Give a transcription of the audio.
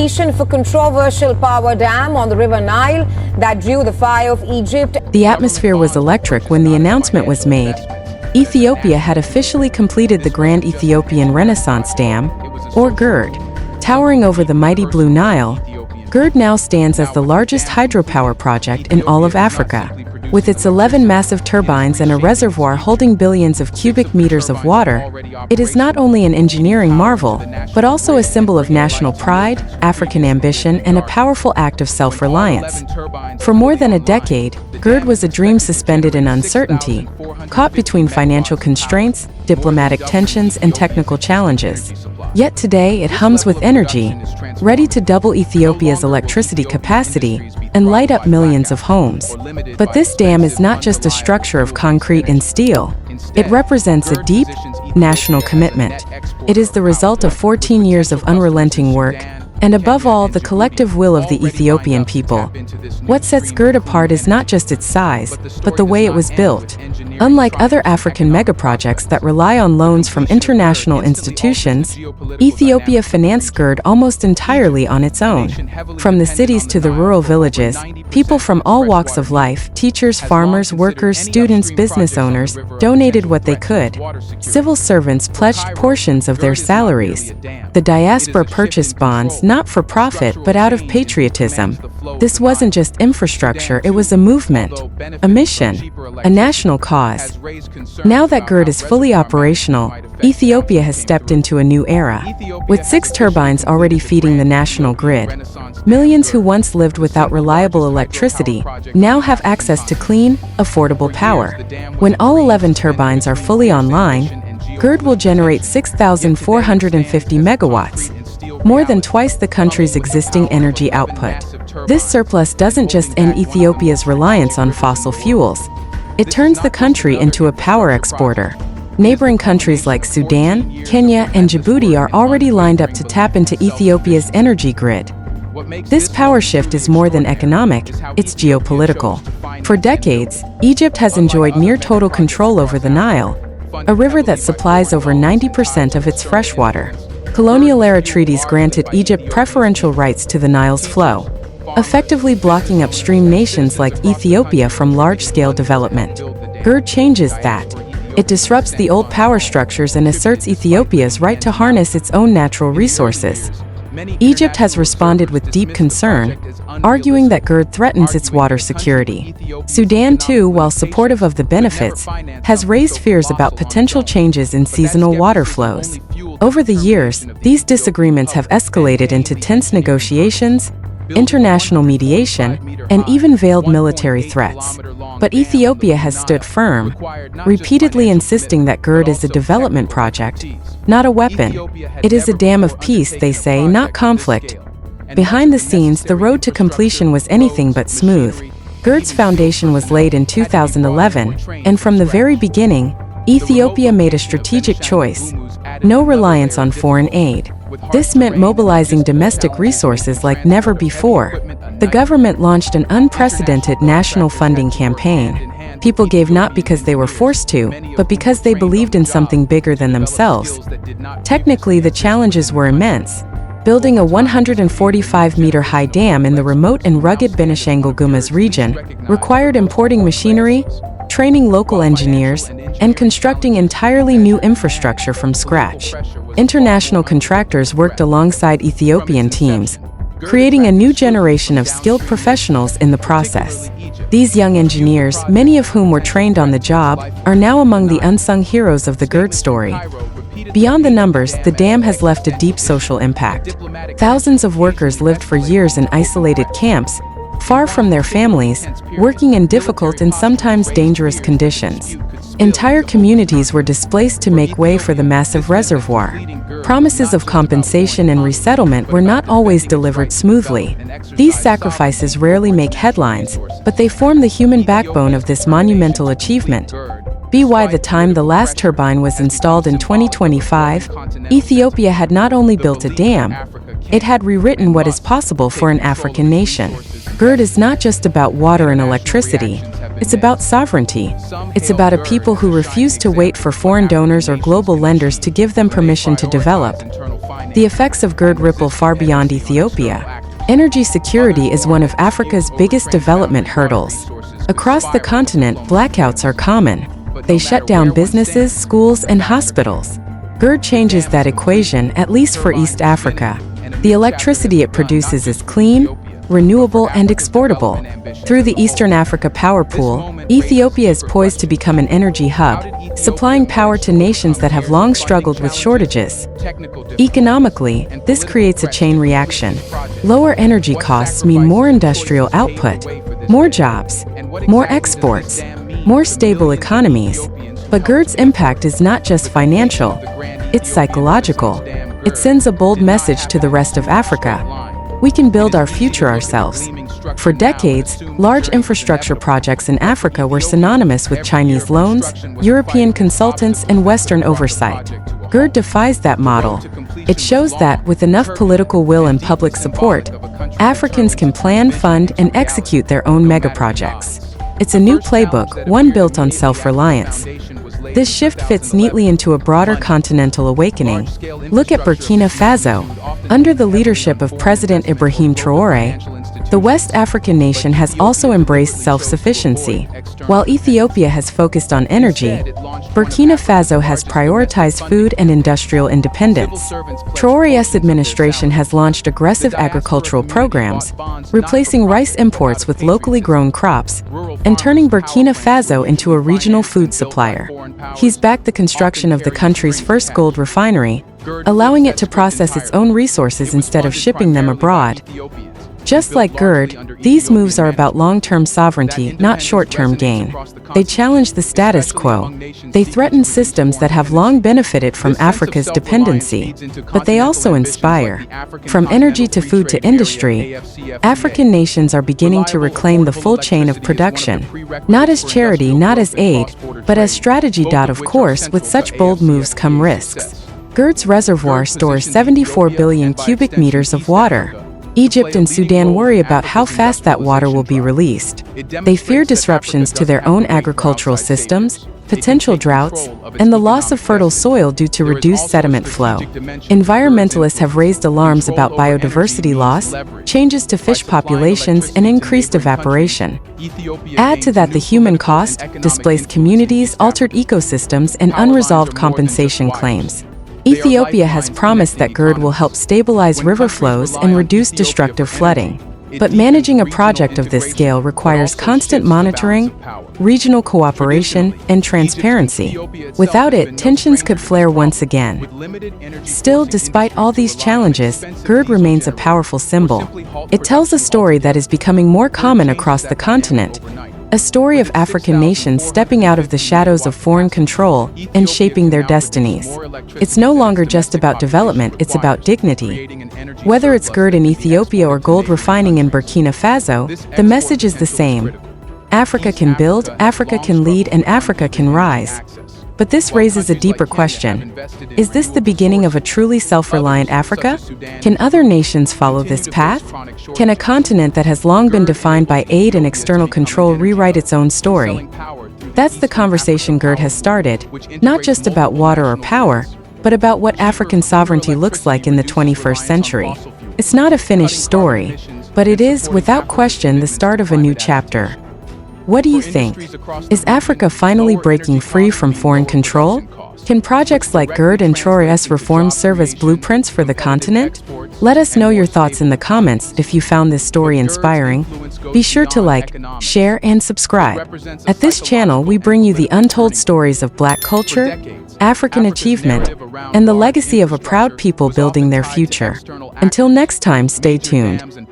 For controversial power dam on the River Nile that drew the fire of Egypt. The atmosphere was electric when the announcement was made. Ethiopia had officially completed the Grand Ethiopian Renaissance Dam, or GERD. Towering over the mighty Blue Nile, GERD now stands as the largest hydropower project in all of Africa. With its 11 massive turbines and a reservoir holding billions of cubic meters of water, it is not only an engineering marvel, but also a symbol of national pride, African ambition, and a powerful act of self-reliance. For more than a decade, GERD was a dream suspended in uncertainty, caught between financial constraints, diplomatic tensions, and technical challenges. Yet today it hums with energy, ready to double Ethiopia's electricity capacity and light up millions of homes. But this dam is not just a structure of concrete and steel. It represents a deep, national commitment. It is the result of 14 years of unrelenting work, and above all, the collective will of the Ethiopian people. What sets GERD apart is not just its size, but the way it was built. Unlike other African megaprojects that rely on loans from international institutions, Ethiopia financed GERD almost entirely on its own. From the cities to the rural villages, people from all walks of life, teachers, farmers, workers, students, business owners, donated what they could. Civil servants pledged portions of their salaries. The diaspora purchased bonds, not for profit, but out of patriotism. This wasn't just infrastructure, it was a movement, a mission, a national cause. Now that GERD is fully operational, Ethiopia has stepped into a new era. With 6 turbines already feeding the national grid, millions who once lived without reliable electricity now have access to clean, affordable power. When all 11 turbines are fully online, GERD will generate 6,450 megawatts, more than twice the country's existing energy output. This surplus doesn't just end Ethiopia's reliance on fossil fuels. It turns the country into a power exporter. Neighboring countries like Sudan, Kenya, and Djibouti are already lined up to tap into Ethiopia's energy grid. This power shift is more than economic, it's geopolitical. For decades, Egypt has enjoyed near total control over the Nile, a river that supplies over 90% of its fresh water. Colonial-era treaties granted Egypt preferential rights to the Nile's flow, effectively blocking upstream nations like Ethiopia from large-scale development. GERD changes that. It disrupts the old power structures and asserts Ethiopia's right to harness its own natural resources. Egypt has responded with deep concern, arguing that GERD threatens its water security. Sudan, too, while supportive of the benefits, has raised fears about potential changes in seasonal water flows. Over the years, these disagreements have escalated into tense negotiations, international mediation, and even veiled military threats. But Ethiopia has stood firm, repeatedly insisting that GERD is a development project, not a weapon. It is a dam of peace, they say, not conflict. Behind the scenes, the road to completion was anything but smooth. GERD's foundation was laid in 2011, and from the very beginning, Ethiopia made a strategic choice: no reliance on foreign aid. This meant mobilizing domestic resources like never before. The government launched an unprecedented national funding campaign. People gave not because they were forced to, but because they believed in something bigger than themselves. Technically, the challenges were immense. Building a 145-meter-high dam in the remote and rugged Benishangul-Gumuz region required importing machinery, training local engineers, and constructing entirely new infrastructure from scratch. International contractors worked alongside Ethiopian teams, creating a new generation of skilled professionals in the process. These young engineers, many of whom were trained on the job, are now among the unsung heroes of the GERD story. Beyond the numbers, the dam has left a deep social impact. Thousands of workers lived for years in isolated camps, far from their families, working in difficult and sometimes dangerous conditions. Entire communities were displaced to make way for the massive reservoir. Promises of compensation and resettlement were not always delivered smoothly. These sacrifices rarely make headlines, but they form the human backbone of this monumental achievement. By the time the last turbine was installed in 2025, Ethiopia had not only built a dam, it had rewritten what is possible for an African nation. GERD is not just about water and electricity. It's about sovereignty. It's about a people who refuse to wait for foreign donors or global lenders to give them permission to develop. The effects of GERD ripple far beyond Ethiopia. Energy security is one of Africa's biggest development hurdles. Across the continent, blackouts are common. They shut down businesses, schools, and hospitals. GERD changes that equation, at least for East Africa. The electricity it produces is clean, renewable, and exportable. Through the Eastern Africa Power Pool, Ethiopia is poised to become an energy hub, supplying power to nations that have long struggled with shortages. Economically, this creates a chain reaction. Lower energy costs mean more industrial output, more jobs, more exports, more stable economies. But GERD's impact is not just financial, it's psychological. It sends a bold message to the rest of Africa. We can build our future ourselves. For decades, large infrastructure projects in Africa were synonymous with Chinese loans, European consultants, and Western oversight. GERD defies that model. It shows that, with enough political will and public support, Africans can plan, fund, and execute their own megaprojects. It's a new playbook, one built on self-reliance. This shift fits neatly into a broader continental awakening. Look at Burkina Faso. Under the leadership of President Ibrahim Traoré, the West African nation has also embraced self-sufficiency. While Ethiopia has focused on energy, Burkina Faso has prioritized food and industrial independence. Traoré's administration has launched aggressive agricultural programs, replacing rice imports with locally grown crops, and turning Burkina Faso into a regional food supplier. He's backed the construction of the country's first gold refinery, allowing it to process its own resources instead of shipping them abroad. Just like GERD, these moves are about long-term sovereignty, not short-term gain. They challenge the status quo. They threaten systems that have long benefited from Africa's dependency. But they also inspire. From energy to food to industry, African nations are beginning to reclaim the full chain of production. Not as charity, not as aid, but as strategy. Of course, with such bold moves come risks. GERD's reservoir stores 74 billion cubic meters of water. Egypt and Sudan worry about how fast that water will be released. They fear disruptions to their own agricultural systems, potential droughts, and the loss of fertile soil due to reduced sediment flow. Environmentalists have raised alarms about biodiversity loss, changes to fish populations, and increased evaporation. Add to that the human cost, displaced communities, altered ecosystems, and unresolved compensation claims. Ethiopia has promised that GERD will help stabilize river flows and reduce destructive flooding. But managing a project of this scale requires constant monitoring, regional cooperation, and transparency. Without it, tensions could flare once again. Still, despite all these challenges, GERD remains a powerful symbol. It tells a story that is becoming more common across the continent. A story of African nations stepping out of the shadows of foreign control and shaping their destinies. It's no longer just about development, it's about dignity. Whether it's GERD in Ethiopia or gold refining in Burkina Faso, the message is the same. Africa can build, Africa can lead, and Africa can rise. But this raises a deeper question. Is this the beginning of a truly self-reliant Africa? Can other nations follow this path? Can a continent that has long been defined by aid and external control rewrite its own story? That's the conversation GERD has started, not just about water or power, but about what African sovereignty looks like in the 21st century. It's not a finished story, but it is, without question, the start of a new chapter. What do you think? Is Africa finally breaking free from foreign control? Can projects like GERD and Traoré's reforms serve as blueprints for the continent? Let us know your thoughts in the comments if you found this story inspiring. Be sure to like, share, and subscribe. At this channel, we bring you the untold stories of Black culture, African achievement, and the legacy of a proud people building their future. Until next time, stay tuned.